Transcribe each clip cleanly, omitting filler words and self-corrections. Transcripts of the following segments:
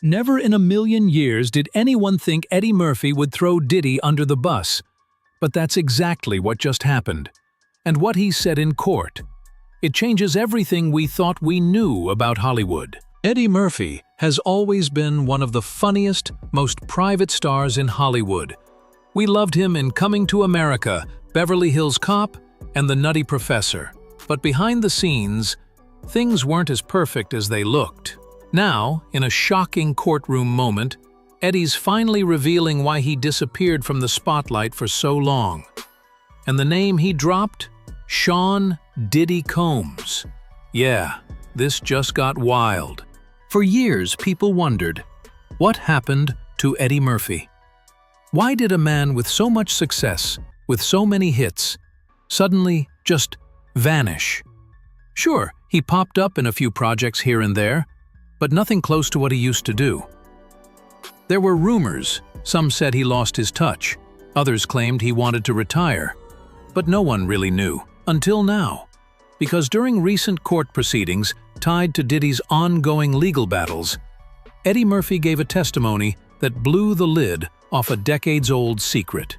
Never in a million years did anyone think Eddie Murphy would throw Diddy under the bus. But that's exactly what just happened. And what he said in court. It changes everything we thought we knew about Hollywood. Eddie Murphy has always been one of the funniest, most private stars in Hollywood. We loved him in Coming to America, Beverly Hills Cop, and The Nutty Professor. But behind the scenes, things weren't as perfect as they looked. Now, in a shocking courtroom moment, Eddie's finally revealing why he disappeared from the spotlight for so long. And the name he dropped? Sean Diddy Combs. Yeah, this just got wild. For years, people wondered, what happened to Eddie Murphy? Why did a man with so much success, with so many hits, suddenly just vanish? Sure, he popped up in a few projects here and there, but nothing close to what he used to do. There were rumors. Some said he lost his touch. Others claimed he wanted to retire. But no one really knew, until now. Because during recent court proceedings tied to Diddy's ongoing legal battles, Eddie Murphy gave a testimony that blew the lid off a decades-old secret.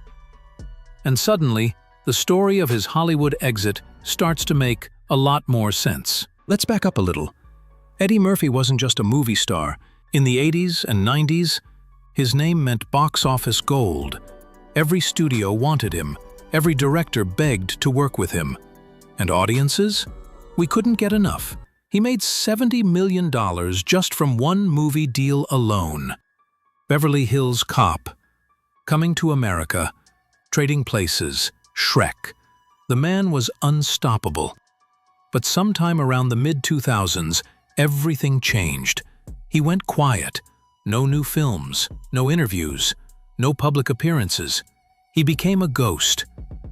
And suddenly, the story of his Hollywood exit starts to make a lot more sense. Let's back up a little. Eddie Murphy wasn't just a movie star. In the 80s and 90s, his name meant box office gold. Every studio wanted him. Every director begged to work with him. And audiences? We couldn't get enough. He made $70 million just from one movie deal alone. Beverly Hills Cop, Coming to America, Trading Places, Shrek. The man was unstoppable. But sometime around the mid-2000s, everything changed. He went quiet. No new films, no interviews, no public appearances. He became a ghost.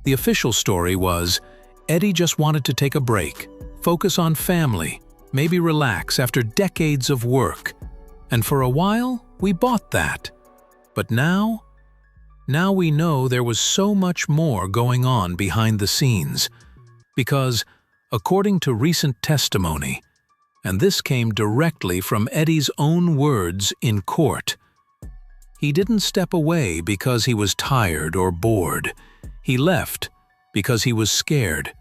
The official story was, Eddie just wanted to take a break, focus on family, maybe relax after decades of work. And for a while, we bought that. But now we know there was so much more going on behind the scenes. Because, according to recent testimony, and this came directly from Eddie's own words in court, he didn't step away because he was tired or bored. He left because he was scared,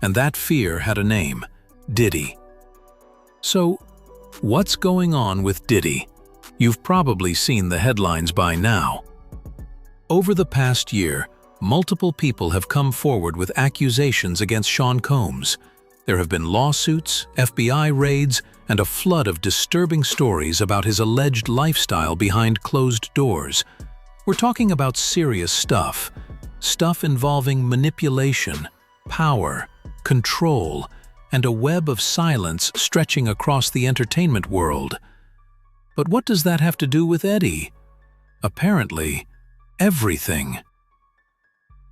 and that fear had a name, Diddy. So, what's going on with Diddy? You've probably seen the headlines by now. Over the past year, multiple people have come forward with accusations against Sean Combs. There have been lawsuits, FBI raids, and a flood of disturbing stories about his alleged lifestyle behind closed doors. We're talking about serious stuff. Stuff involving manipulation, power, control, and a web of silence stretching across the entertainment world. But what does that have to do with Eddie? Apparently, everything.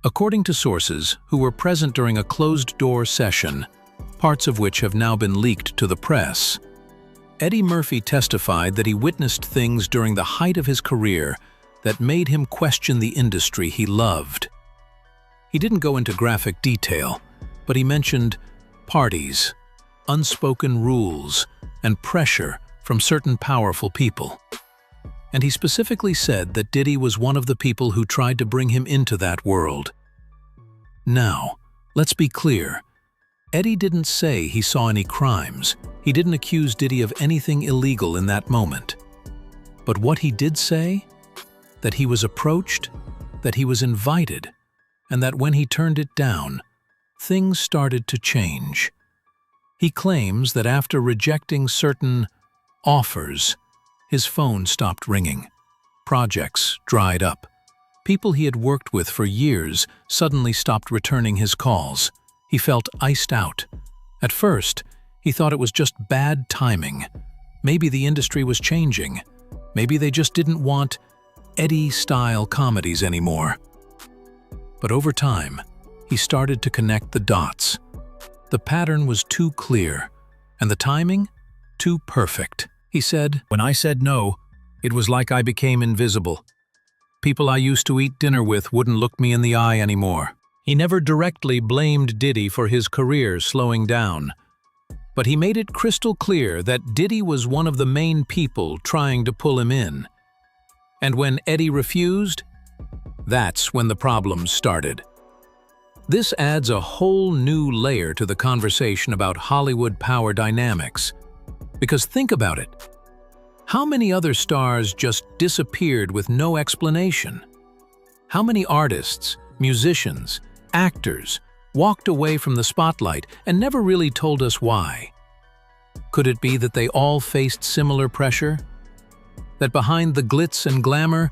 According to sources who were present during a closed-door session, parts of which have now been leaked to the press, Eddie Murphy testified that he witnessed things during the height of his career that made him question the industry he loved. He didn't go into graphic detail, but he mentioned parties, unspoken rules, and pressure from certain powerful people. And he specifically said that Diddy was one of the people who tried to bring him into that world. Now, let's be clear. Eddie didn't say he saw any crimes. He didn't accuse Diddy of anything illegal in that moment. But what he did say? That he was approached, that he was invited, and that when he turned it down, things started to change. He claims that after rejecting certain offers, his phone stopped ringing. Projects dried up. People he had worked with for years suddenly stopped returning his calls. He felt iced out. At first, he thought it was just bad timing. Maybe the industry was changing. Maybe they just didn't want Eddie-style comedies anymore. But over time, he started to connect the dots. The pattern was too clear, and the timing too perfect. He said, "When I said no, it was like I became invisible. People I used to eat dinner with wouldn't look me in the eye anymore." He never directly blamed Diddy for his career slowing down, But he made it crystal clear that Diddy was one of the main people trying to pull him in. And when Eddie refused, that's when the problems started. This adds a whole new layer to the conversation about Hollywood power dynamics. Because think about it. How many other stars just disappeared with no explanation? How many artists, musicians, actors walked away from the spotlight and never really told us why? Could it be that they all faced similar pressure? That behind the glitz and glamour,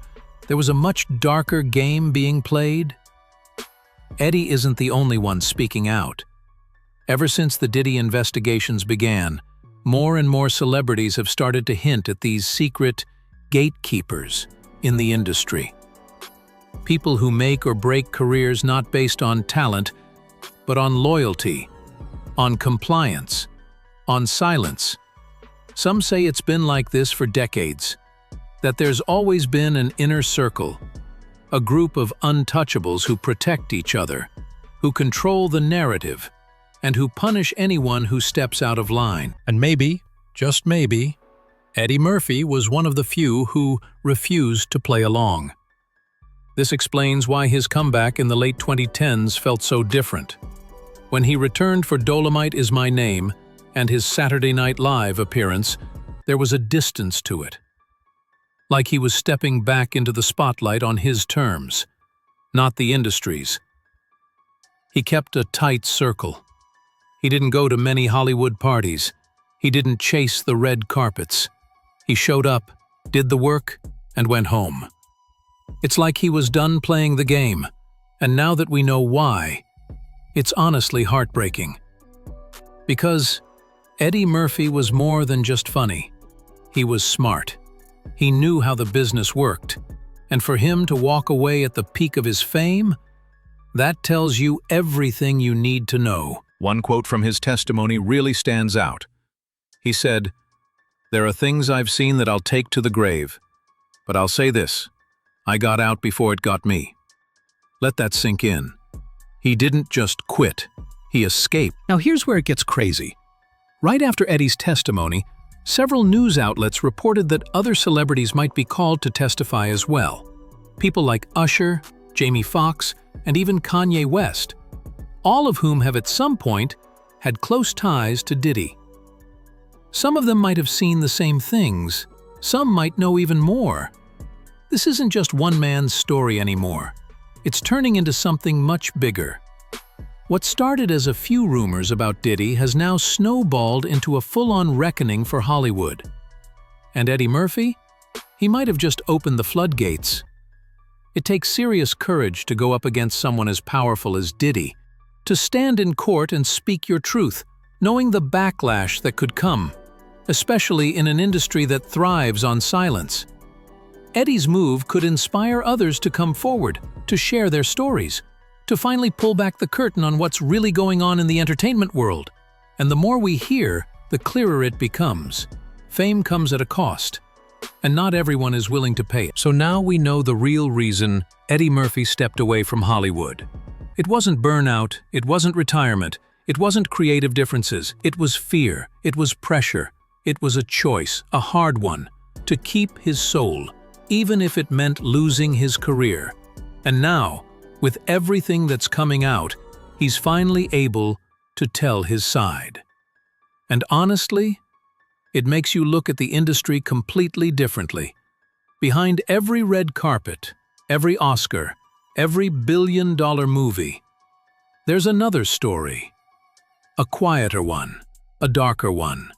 there was a much darker game being played? Eddie isn't the only one speaking out. Ever since the Diddy investigations began, more and more celebrities have started to hint at these secret gatekeepers in the industry. People who make or break careers not based on talent, but on loyalty, on compliance, on silence. Some say it's been like this for decades, that there's always been an inner circle, a group of untouchables who protect each other, who control the narrative, and who punish anyone who steps out of line. And maybe, just maybe, Eddie Murphy was one of the few who refused to play along. This explains why his comeback in the late 2010s felt so different. When he returned for Dolomite Is My Name and his Saturday Night Live appearance, there was a distance to it. Like he was stepping back into the spotlight on his terms, not the industry's. He kept a tight circle. He didn't go to many Hollywood parties. He didn't chase the red carpets. He showed up, did the work, and went home. It's like he was done playing the game, and now that we know why, it's honestly heartbreaking. Because Eddie Murphy was more than just funny. He was smart. He knew how the business worked, and for him to walk away at the peak of his fame, that tells you everything you need to know. One quote from his testimony really stands out. He said, "There are things I've seen that I'll take to the grave, but I'll say this, I got out before it got me." Let that sink in. He didn't just quit, he escaped. Now here's where it gets crazy. Right after Eddie's testimony, several news outlets reported that other celebrities might be called to testify as well. People like Usher, Jamie Foxx, and even Kanye West, all of whom have at some point had close ties to Diddy. Some of them might have seen the same things, some might know even more. This isn't just one man's story anymore. It's turning into something much bigger. What started as a few rumors about Diddy has now snowballed into a full-on reckoning for Hollywood. And Eddie Murphy? He might have just opened the floodgates. It takes serious courage to go up against someone as powerful as Diddy, to stand in court and speak your truth, knowing the backlash that could come, especially in an industry that thrives on silence. Eddie's move could inspire others to come forward, to share their stories, to finally pull back the curtain on what's really going on in the entertainment world. And the more we hear, the clearer it becomes. Fame comes at a cost, and not everyone is willing to pay it. So now we know the real reason Eddie Murphy stepped away from Hollywood. It wasn't burnout, it wasn't retirement, it wasn't creative differences, it was fear, it was pressure, it was a choice, a hard one, to keep his soul, even if it meant losing his career. And now, with everything that's coming out, he's finally able to tell his side. And honestly, it makes you look at the industry completely differently. Behind every red carpet, every Oscar, every billion-dollar movie, there's another story. A quieter one, a darker one.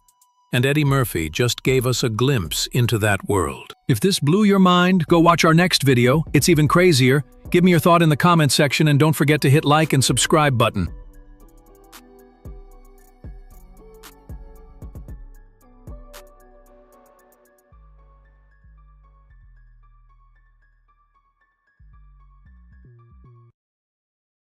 And Eddie Murphy just gave us a glimpse into that world. If this blew your mind, go watch our next video. It's even crazier. Give me your thought in the comment section and don't forget to hit like and subscribe button.